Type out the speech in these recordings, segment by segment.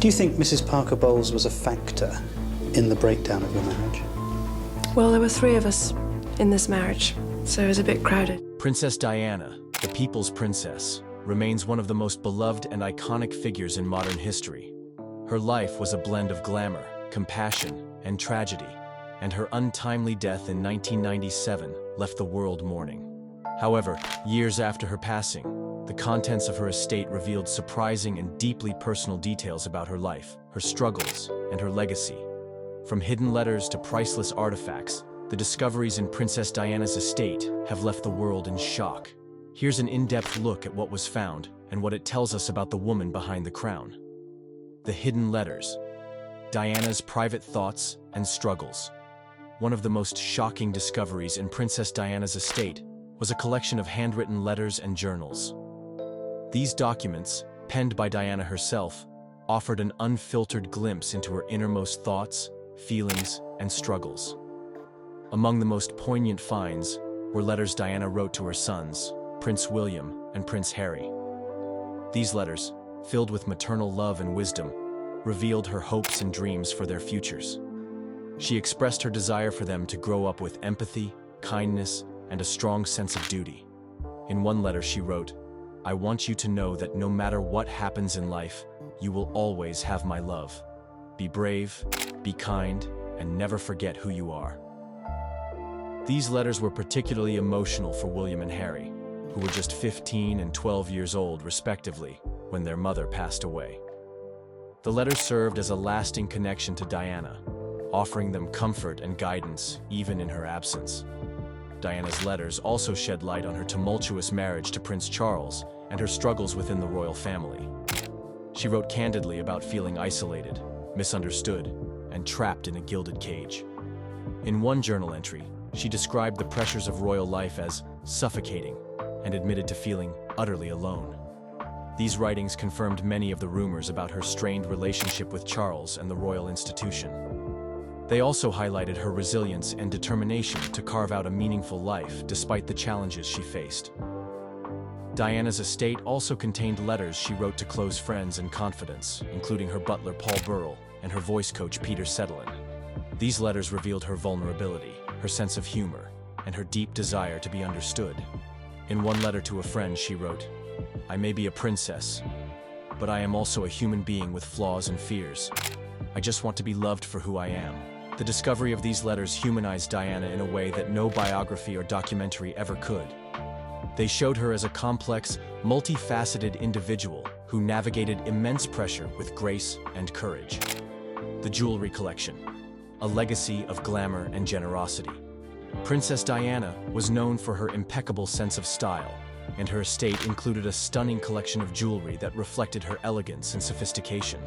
Do you think Mrs. Parker Bowles was a factor in the breakdown of your marriage? Well, there were three of us in this marriage, so it was a bit crowded. Princess Diana, the people's princess, remains one of the most beloved and iconic figures in modern history. Her life was a blend of glamour, compassion, and tragedy, and her untimely death in 1997 left the world mourning. However, years after her passing, the contents of her estate revealed surprising and deeply personal details about her life, her struggles, and her legacy. From hidden letters to priceless artifacts, the discoveries in Princess Diana's estate have left the world in shock. Here's an in-depth look at what was found and what it tells us about the woman behind the crown. The hidden letters. Diana's private thoughts and struggles. One of the most shocking discoveries in Princess Diana's estate was a collection of handwritten letters and journals. These documents, penned by Diana herself, offered an unfiltered glimpse into her innermost thoughts, feelings, and struggles. Among the most poignant finds were letters Diana wrote to her sons, Prince William and Prince Harry. These letters, filled with maternal love and wisdom, revealed her hopes and dreams for their futures. She expressed her desire for them to grow up with empathy, kindness, and a strong sense of duty. In one letter she wrote, "I want you to know that no matter what happens in life, you will always have my love. Be brave, be kind, and never forget who you are." These letters were particularly emotional for William and Harry, who were just 15 and 12 years old, respectively, when their mother passed away. The letters served as a lasting connection to Diana, offering them comfort and guidance even in her absence. Diana's letters also shed light on her tumultuous marriage to Prince Charles and her struggles within the royal family. She wrote candidly about feeling isolated, misunderstood, and trapped in a gilded cage. In one journal entry, she described the pressures of royal life as suffocating and admitted to feeling utterly alone. These writings confirmed many of the rumors about her strained relationship with Charles and the royal institution. They also highlighted her resilience and determination to carve out a meaningful life despite the challenges she faced. Diana's estate also contained letters she wrote to close friends and confidants, including her butler Paul Burrell and her voice coach Peter Settelen. These letters revealed her vulnerability, her sense of humor, and her deep desire to be understood. In one letter to a friend she wrote, "I may be a princess, but I am also a human being with flaws and fears. I just want to be loved for who I am." The discovery of these letters humanized Diana in a way that no biography or documentary ever could. They showed her as a complex, multifaceted individual who navigated immense pressure with grace and courage. The jewelry collection, a legacy of glamour and generosity. Princess Diana was known for her impeccable sense of style, and her estate included a stunning collection of jewelry that reflected her elegance and sophistication.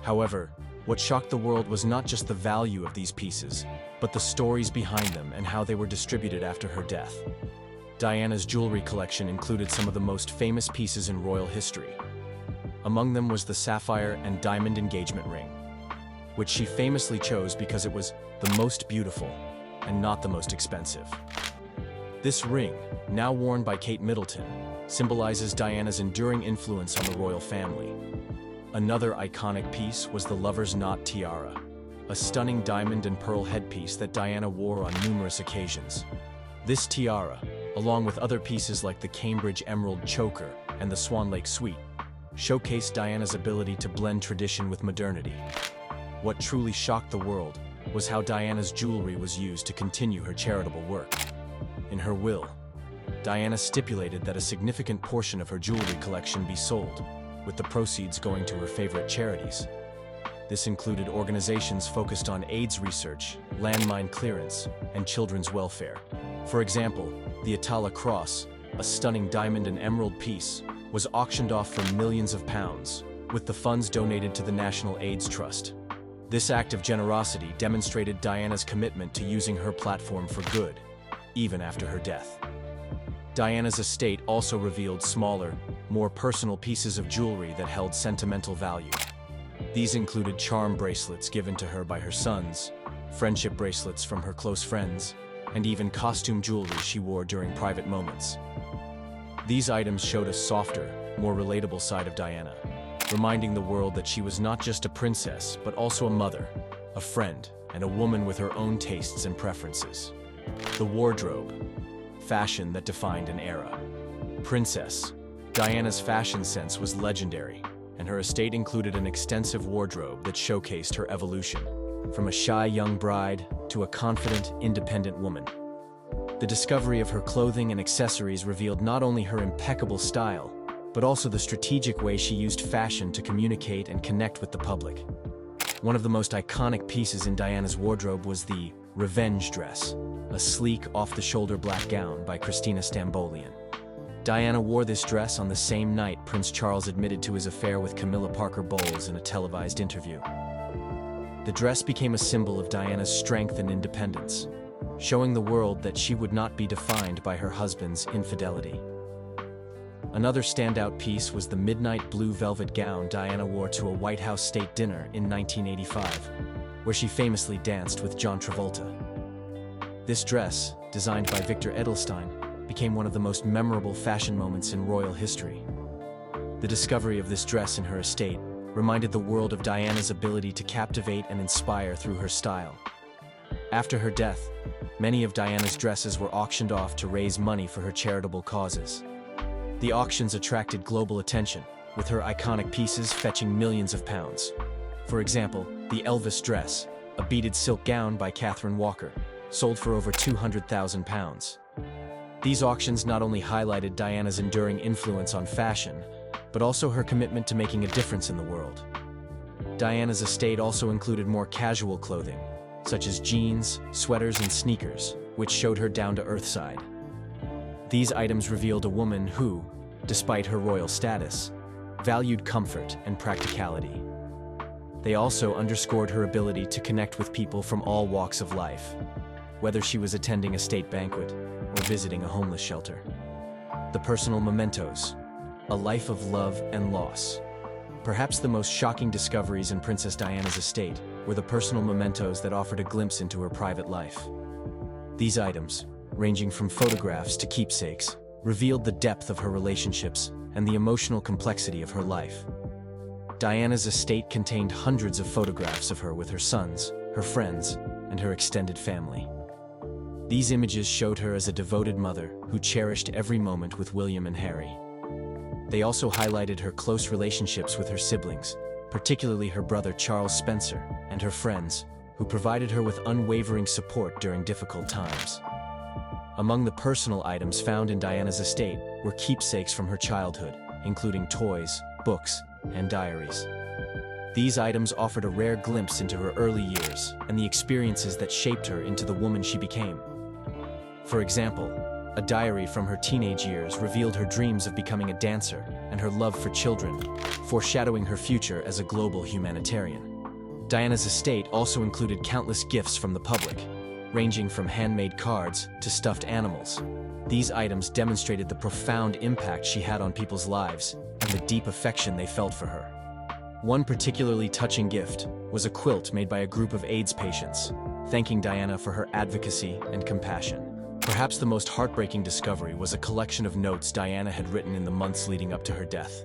However, what shocked the world was not just the value of these pieces, but the stories behind them and how they were distributed after her death. Diana's jewelry collection included some of the most famous pieces in royal history. Among them was the sapphire and diamond engagement ring, which she famously chose because it was the most beautiful and not the most expensive. This ring, now worn by Kate Middleton, symbolizes Diana's enduring influence on the royal family. Another iconic piece was the Lover's Knot tiara, a stunning diamond and pearl headpiece that Diana wore on numerous occasions. This tiara, along with other pieces like the Cambridge Emerald Choker and the Swan Lake Suite, showcased Diana's ability to blend tradition with modernity. What truly shocked the world was how Diana's jewelry was used to continue her charitable work. In her will, Diana stipulated that a significant portion of her jewelry collection be sold, with the proceeds going to her favorite charities. This included organizations focused on AIDS research, landmine clearance, and children's welfare. For example, the Atala Cross, a stunning diamond and emerald piece, was auctioned off for millions of pounds, with the funds donated to the National AIDS Trust. This act of generosity demonstrated Diana's commitment to using her platform for good, even after her death. Diana's estate also revealed smaller, more personal pieces of jewelry that held sentimental value. These included charm bracelets given to her by her sons, friendship bracelets from her close friends, and even costume jewelry she wore during private moments. These items showed a softer, more relatable side of Diana, reminding the world that she was not just a princess, but also a mother, a friend, and a woman with her own tastes and preferences. The wardrobe, fashion that defined an era. Princess Diana's fashion sense was legendary, and her estate included an extensive wardrobe that showcased her evolution, from a shy young bride to a confident, independent woman. The discovery of her clothing and accessories revealed not only her impeccable style, but also the strategic way she used fashion to communicate and connect with the public. One of the most iconic pieces in Diana's wardrobe was the revenge dress, a sleek, off-the-shoulder black gown by Christina Stambolian. Diana wore this dress on the same night Prince Charles admitted to his affair with Camilla Parker Bowles in a televised interview. The dress became a symbol of Diana's strength and independence, showing the world that she would not be defined by her husband's infidelity. Another standout piece was the midnight blue velvet gown Diana wore to a White House state dinner in 1985, where she famously danced with John Travolta. This dress, designed by Victor Edelstein, became one of the most memorable fashion moments in royal history. The discovery of this dress in her estate reminded the world of Diana's ability to captivate and inspire through her style. After her death, many of Diana's dresses were auctioned off to raise money for her charitable causes. The auctions attracted global attention, with her iconic pieces fetching millions of pounds. For example, the Elvis dress, a beaded silk gown by Catherine Walker, sold for over £200,000. These auctions not only highlighted Diana's enduring influence on fashion, but also her commitment to making a difference in the world. Diana's estate also included more casual clothing, such as jeans, sweaters, and sneakers, which showed her down-to-earth side. These items revealed a woman who, despite her royal status, valued comfort and practicality. They also underscored her ability to connect with people from all walks of life, whether she was attending a state banquet or visiting a homeless shelter. The personal mementos, a life of love and loss. Perhaps the most shocking discoveries in Princess Diana's estate were the personal mementos that offered a glimpse into her private life. These items, ranging from photographs to keepsakes, revealed the depth of her relationships and the emotional complexity of her life. Diana's estate contained hundreds of photographs of her with her sons, her friends, and her extended family. These images showed her as a devoted mother who cherished every moment with William and Harry. They also highlighted her close relationships with her siblings, particularly her brother Charles Spencer and her friends, who provided her with unwavering support during difficult times. Among the personal items found in Diana's estate were keepsakes from her childhood, including toys, books, and diaries. These items offered a rare glimpse into her early years and the experiences that shaped her into the woman she became. For example, a diary from her teenage years revealed her dreams of becoming a dancer and her love for children, foreshadowing her future as a global humanitarian. Diana's estate also included countless gifts from the public, ranging from handmade cards to stuffed animals. These items demonstrated the profound impact she had on people's lives and the deep affection they felt for her. One particularly touching gift was a quilt made by a group of AIDS patients, thanking Diana for her advocacy and compassion. Perhaps the most heartbreaking discovery was a collection of notes Diana had written in the months leading up to her death.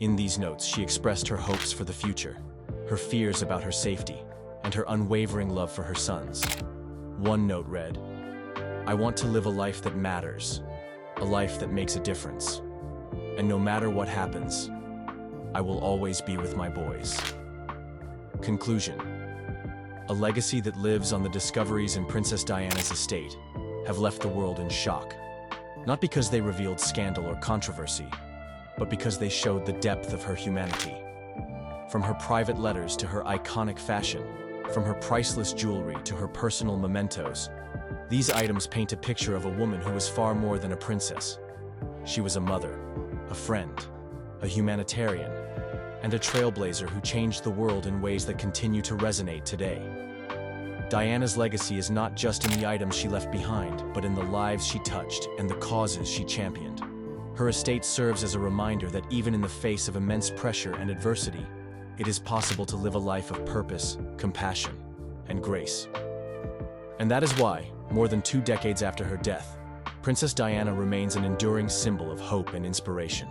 In these notes, she expressed her hopes for the future, her fears about her safety, and her unwavering love for her sons. One note read, "I want to live a life that matters, a life that makes a difference. And no matter what happens, I will always be with my boys." Conclusion: a legacy that lives on the discoveries in Princess Diana's estate have left the world in shock, not because they revealed scandal or controversy, but because they showed the depth of her humanity. From her private letters to her iconic fashion, from her priceless jewelry to her personal mementos, these items paint a picture of a woman who was far more than a princess. She was a mother, a friend, a humanitarian, and a trailblazer who changed the world in ways that continue to resonate today. Diana's legacy is not just in the items she left behind, but in the lives she touched and the causes she championed. Her estate serves as a reminder that even in the face of immense pressure and adversity, it is possible to live a life of purpose, compassion, and grace. And that is why, more than 2 decades after her death, Princess Diana remains an enduring symbol of hope and inspiration.